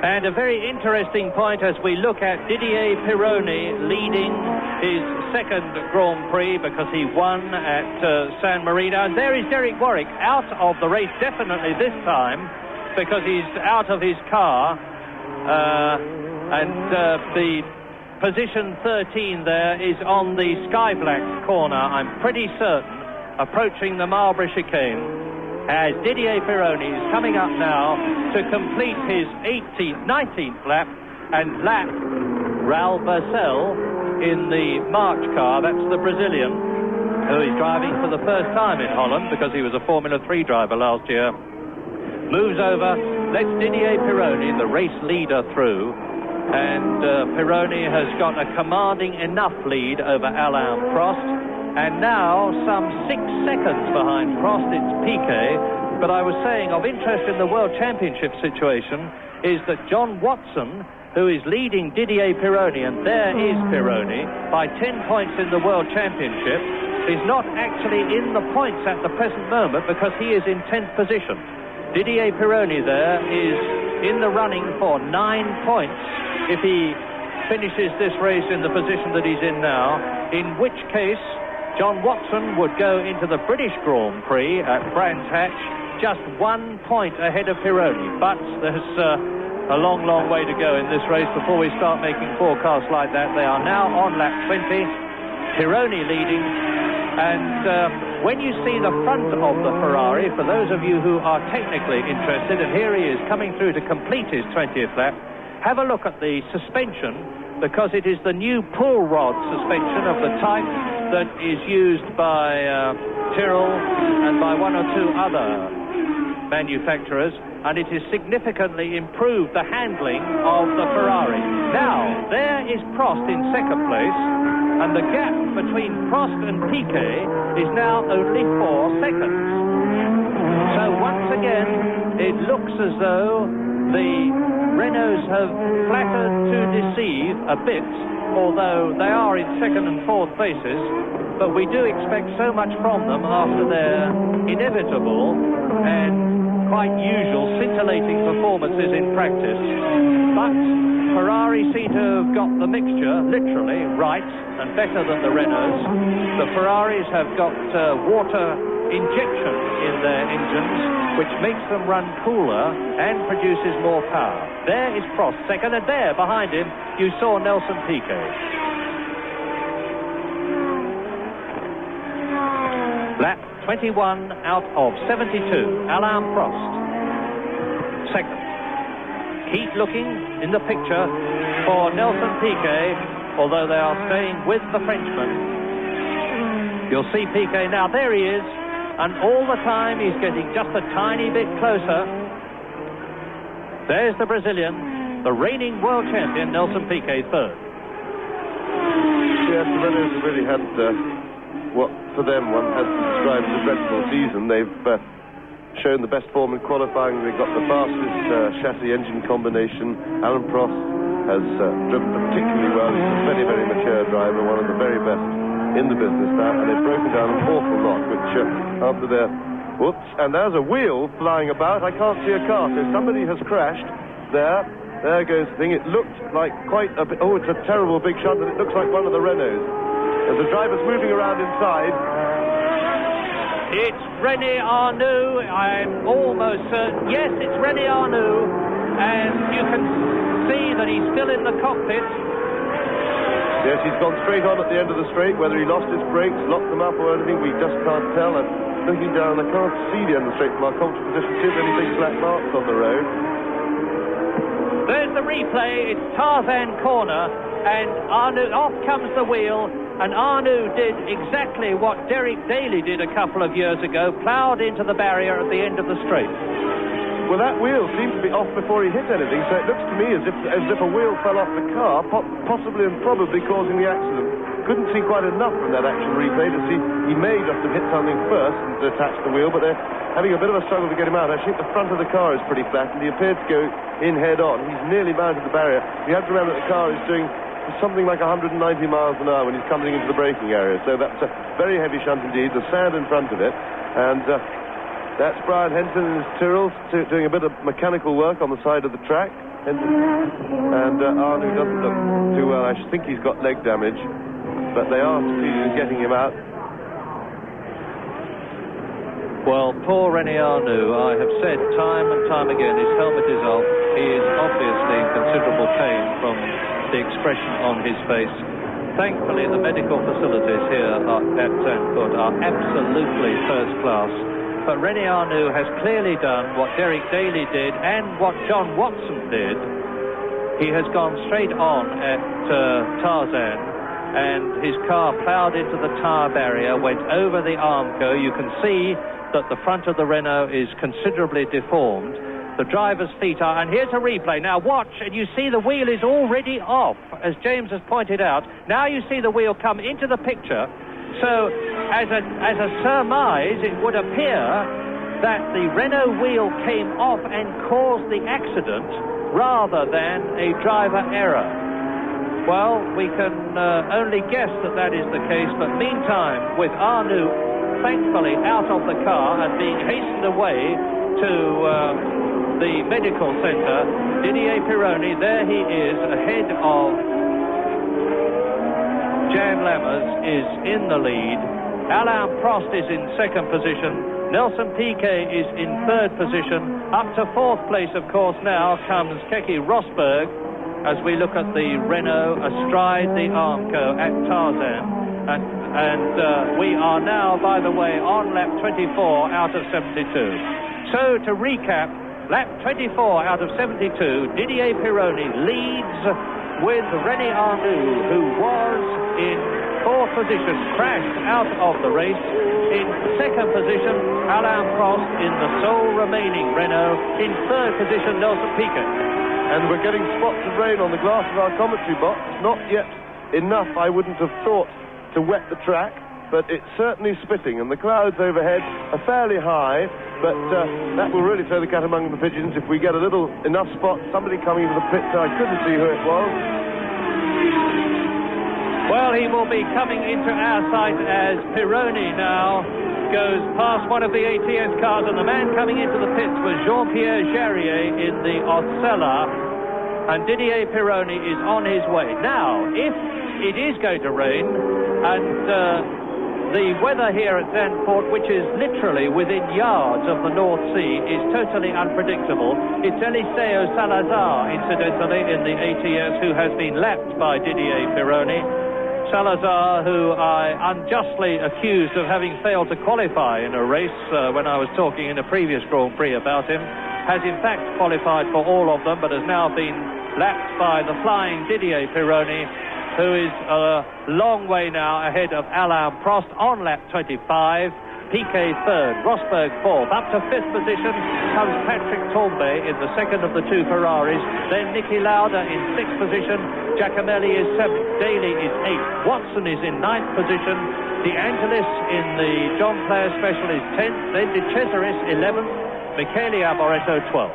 And a very interesting point as we look at Didier Pironi leading his second Grand Prix because he won at San Marino. And there is Derek Warwick out of the race definitely this time because he's out of his car. The position 13 there is on the Sky Blacks corner, I'm pretty certain, approaching the Marlborough chicane. As Didier Pironi is coming up now to complete his 19th lap and lap Raul Barcel in the March car. That's the Brazilian who is driving for the first time in Holland because he was a Formula 3 driver last year. Moves over, lets Didier Pironi, the race leader, through. And Pironi has got a commanding enough lead over Alain Prost. And now, some 6 seconds behind Prost, it's Piquet. But I was saying, of interest in the World Championship situation is that John Watson, who is leading Didier Pironi, and there is Pironi, by 10 points in the World Championship, is not actually in the points at the present moment because he is in 10th position. Didier Pironi there is in the running for 9 points if he finishes this race in the position that he's in now, in which case John Watson would go into the British Grand Prix at Brands Hatch just 1 point ahead of Pironi. But there's a long, long way to go in this race before we start making forecasts like that. They are now on lap 20, Pironi leading. And when you see the front of the Ferrari, for those of you who are technically interested, and here he is coming through to complete his 20th lap, have a look at the suspension, because it is the new pull rod suspension of the type that is used by Tyrrell and by one or two other manufacturers, and it has significantly improved the handling of the Ferrari. Now, there is Prost in second place, and the gap between Prost and Piquet is now only 4 seconds. So once again, it looks as though the Renaults have flattered to deceive a bit, although they are in second and fourth places, but we do expect so much from them after their inevitable and quite usual scintillating performances in practice. But Ferrari seem to have got the mixture literally right and better than the Renaults. The Ferraris have got water injection in their engines, which makes them run cooler and produces more power. There is Prost second, and there behind him you saw Nelson Piquet. Lap 21 out of 72, Alain Prost second. Keep looking in the picture for Nelson Piquet, although they are staying with the Frenchman. You'll see Piquet now, there he is, and all the time he's getting just a tiny bit closer. There's the Brazilian, the reigning world champion, Nelson Piquet, third. Yes, the Renaults have really had what for them one has to describe as a dreadful season. They've shown the best form in qualifying. They've got the fastest chassis engine combination. Alain Prost has driven particularly well. He's a very, very mature driver, one of the very best in the business now, and they've broken down an awful lot, which after their whoops, and there's a wheel flying about. I can't see a car, so somebody has crashed there. There goes the thing. It looked like quite a bit, oh, it's a terrible big shot, and it looks like one of the Renaults as the driver's moving around inside. It's René Arnoux. I'm almost certain, yes, it's René Arnoux, and you can see that he's still in the cockpit. Yes, he's gone straight on at the end of the straight. Whether he lost his brakes, locked them up or anything, we just can't tell. And looking down, I can't see the end of the straight from our comfort position. See if there are any big black marks on the road. There's the replay. It's Tarzan corner, and Arnoux, off comes the wheel, and Arnoux did exactly what Derek Daly did a couple of years ago, ploughed into the barrier at the end of the straight. Well, that wheel seemed to be off before he hit anything, so it looks to me as if a wheel fell off the car, possibly and probably causing the accident. Couldn't see quite enough from that action replay to see he may just have hit something first and attached the wheel, but they're having a bit of a struggle to get him out. I think the front of the car is pretty flat, and he appeared to go in head on. He's nearly mounted the barrier. You have to remember that the car is doing something like 190 miles an hour when he's coming into the braking area, so that's a very heavy shunt indeed. The sand in front of it, and that's Brian Henson and his Tyrrell doing a bit of mechanical work on the side of the track. And Arnoux doesn't look too well. I think he's got leg damage, but they are succeeding in getting him out. Well, poor René Arnoux, I have said time and time again, his helmet is off. He is obviously in considerable pain from the expression on his face. Thankfully, the medical facilities here at Zandvoort are absolutely first class. But René Arnoux has clearly done what Derek Daly did and what John Watson did. He has gone straight on at Tarzan, and his car ploughed into the tyre barrier, went over the Armco. You can see that the front of the Renault is considerably deformed. The driver's feet are, and here's a replay. Now watch, and you see the wheel is already off, as James has pointed out. Now you see the wheel come into the picture. So, as a surmise, it would appear that the Renault wheel came off and caused the accident rather than a driver error. Well, we can only guess that that is the case, but meantime, with Arnoux thankfully out of the car and being hastened away to the medical centre, Didier Pironi, there he is, ahead of Jan Lammers, is in the lead. Alain Prost is in second position. Nelson Piquet is in third position. Up to fourth place, of course, now comes Keke Rosberg, as we look at the Renault astride the Armco at Tarzan. And we are now, by the way, on lap 24 out of 72. So, to recap, lap 24 out of 72, Didier Pironi leads with René Arnoux, who was in fourth position, crashed out of the race. In second position, Alain Prost in the sole remaining Renault. In third position, Nelson Piquet. And we're getting spots of rain on the glass of our commentary box. Not yet enough, I wouldn't have thought, to wet the track, but it's certainly spitting, and the clouds overhead are fairly high, but that will really throw the cat among the pigeons if we get a little enough spot. Somebody coming into the pit, I couldn't see who it was. Well, he will be coming into our sight as Pironi now goes past one of the ATS cars, and the man coming into the pits was Jean-Pierre Jarier in the Osella, and Didier Pironi is on his way. Now, if it is going to rain, and the weather here at Zandvoort, which is literally within yards of the North Sea, is totally unpredictable. It's Eliseo Salazar, incidentally, in the ATS, who has been lapped by Didier Pironi. Salazar, who I unjustly accused of having failed to qualify in a race when I was talking in a previous Grand Prix about him, has in fact qualified for all of them, but has now been lapped by the flying Didier Pironi, who is a long way now ahead of Alain Prost on lap 25. Piquet third, Rosberg fourth. Up to fifth position comes Patrick Tambay in the second of the two Ferraris. Then Niki Lauda in sixth position. Giacomelli is seventh. Daly is eighth. Watson is in ninth position. De Angelis in the John Player Special is 10th. Then De Cesaris 11th. Michele Alboreto 12th.